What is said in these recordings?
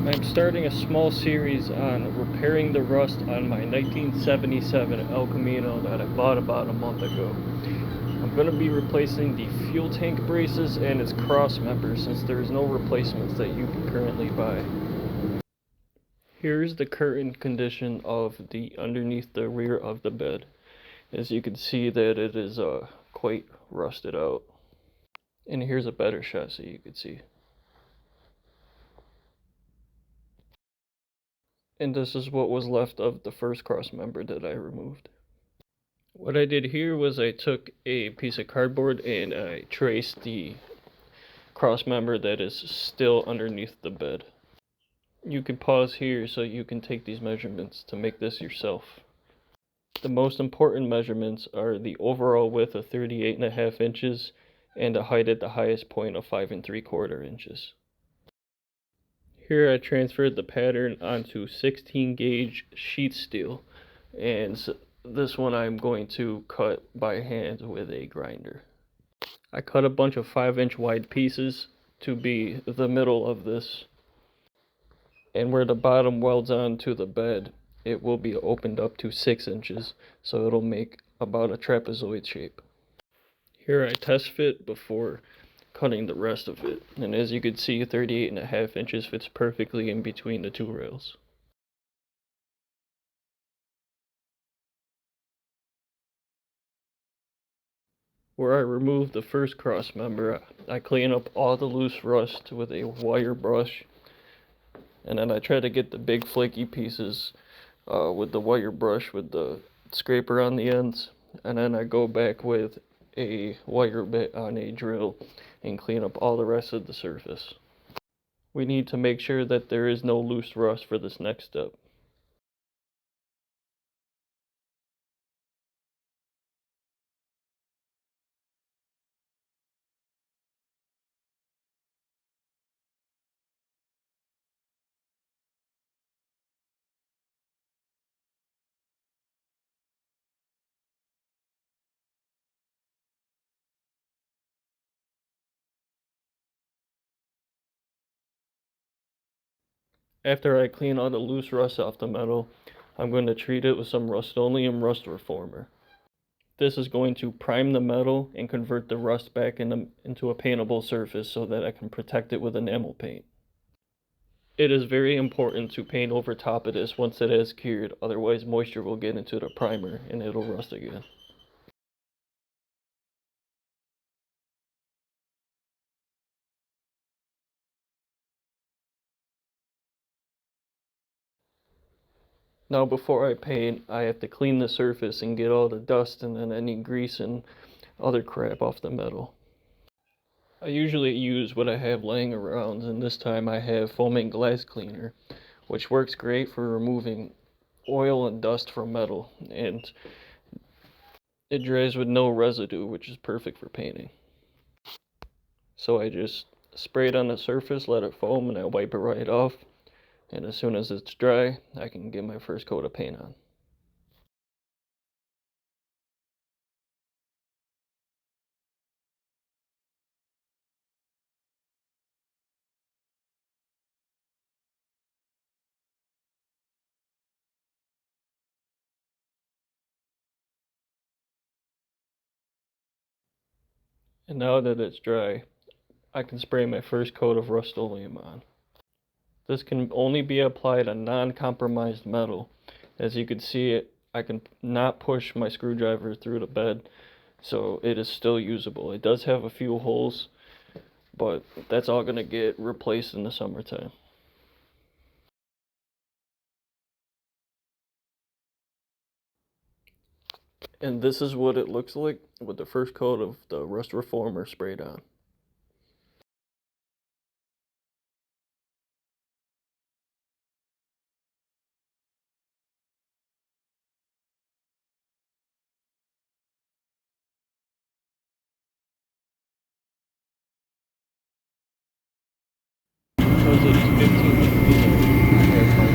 I'm starting a small series on repairing the rust on my 1977 El Camino that I bought about a month ago. I'm going to be replacing the fuel tank braces and its cross members since there is no replacements that you can currently buy. Here's the current condition of the underneath the rear of the bed. As you can see that it is quite rusted out. And here's a better shot so you can see. And this is what was left of the first cross member that I removed. What I did here was I took a piece of cardboard and I traced the cross member that is still underneath the bed. You can pause here so you can take these measurements to make this yourself. The most important measurements are the overall width of 38.5 inches and a height at the highest point of 5 3/4 inches. Here I transferred the pattern onto 16 gauge sheet steel, and this one I'm going to cut by hand with a grinder. I cut a bunch of 5-inch wide pieces to be the middle of this, and where the bottom welds onto the bed, it will be opened up to 6 inches, so it'll make about a trapezoid shape. Here I test fit before cutting the rest of it, and as you can see, 38.5 inches fits perfectly in between the two rails. Where I removed the first cross member, I clean up all the loose rust with a wire brush, and then I try to get the big flaky pieces with the wire brush with the scraper on the ends, and then I go back with a wire bit on a drill and clean up all the rest of the surface. We need to make sure that there is no loose rust for this next step. After I clean all the loose rust off the metal, I'm going to treat it with some Rust-Oleum rust reformer. This is going to prime the metal and convert the rust back into a paintable surface so that I can protect it with enamel paint. It is very important to paint over top of this once it has cured, otherwise moisture will get into the primer and it'll rust again. Now before I paint, I have to clean the surface and get all the dust and then any grease and other crap off the metal. I usually use what I have laying around, and this time I have foaming glass cleaner, which works great for removing oil and dust from metal, and it dries with no residue, which is perfect for painting. So I just spray it on the surface, let it foam, and I wipe it right off, and as soon as it's dry, I can get my first coat of paint on. And now that it's dry, I can spray my first coat of Rust-Oleum on. This can only be applied on non-compromised metal. As you can see, I can not push my screwdriver through the bed, so it is still usable. It does have a few holes, but that's all going to get replaced in the summertime. And this is what it looks like with the first coat of the rust reformer sprayed on. Because it's 15 degrees, I have my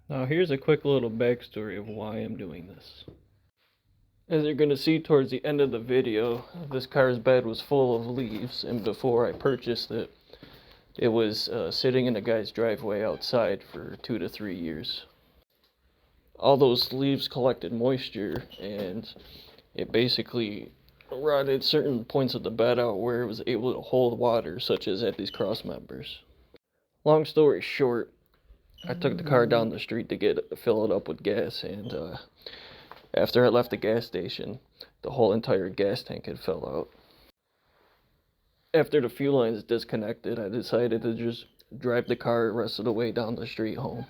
Now here's a quick little backstory of why I'm doing this. As you're going to see towards the end of the video, this car's bed was full of leaves, and before I purchased it, it was sitting in a guy's driveway outside for 2 to 3 years. All those leaves collected moisture, and it basically rotted certain points of the bed out where it was able to hold water, such as at these cross members. Long story short, I took the car down the street to fill it up with gas, and after I left the gas station, the whole entire gas tank had fell out. After the fuel lines disconnected, I decided to just drive the car the rest of the way down the street home.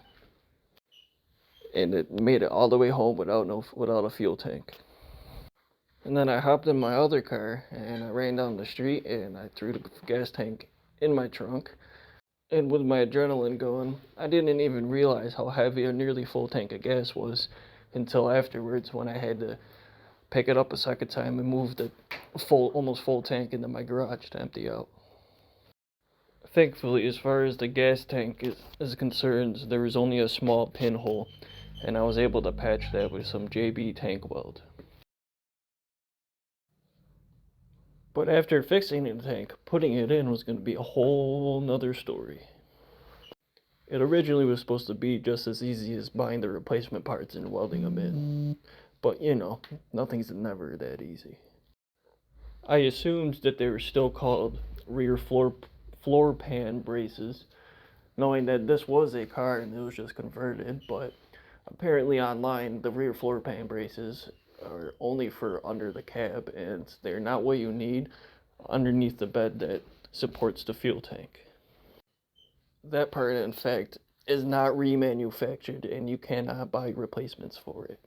And it made it all the way home without a fuel tank. And then I hopped in my other car and I ran down the street and I threw the gas tank in my trunk. And with my adrenaline going, I didn't even realize how heavy a nearly full tank of gas was until afterwards, when I had to pick it up a second time and move the almost full tank into my garage to empty out. Thankfully, as far as the gas tank is concerned, there was only a small pinhole, and I was able to patch that with some JB tank weld. But after fixing the tank, putting it in was going to be a whole nother story. It originally was supposed to be just as easy as buying the replacement parts and welding them in. But you know, nothing's never that easy. I assumed that they were still called rear floor pan braces, knowing that this was a car and it was just converted, but apparently online the rear floor pan braces are only for under the cab, and they're not what you need underneath the bed that supports the fuel tank. That part, in fact, is not remanufactured, and you cannot buy replacements for it.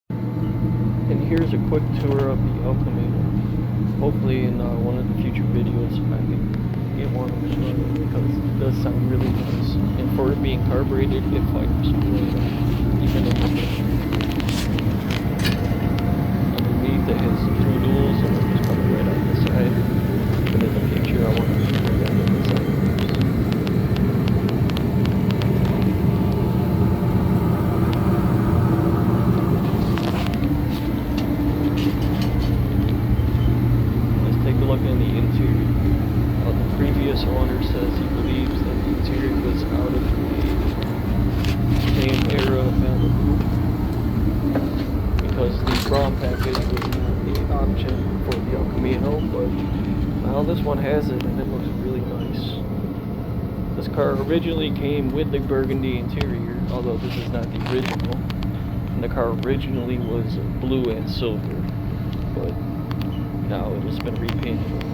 And here's a quick tour of the Camino. Hopefully in one of the future videos I can get one of them, because it does sound really nice. And for it being carbureted, it fires even in the picture. Underneath it has 2 duals, and they're just coming right out the side. But in the picture, I want to show you guys the side. Look in the interior. The previous owner says he believes that the interior was out of the same era of Malibu, because the prom package was not the option for the El Camino, but now this one has it and it looks really nice. This car originally came with the burgundy interior, although this is not the original. And the car originally was blue and silver, but now it has been repainted orange.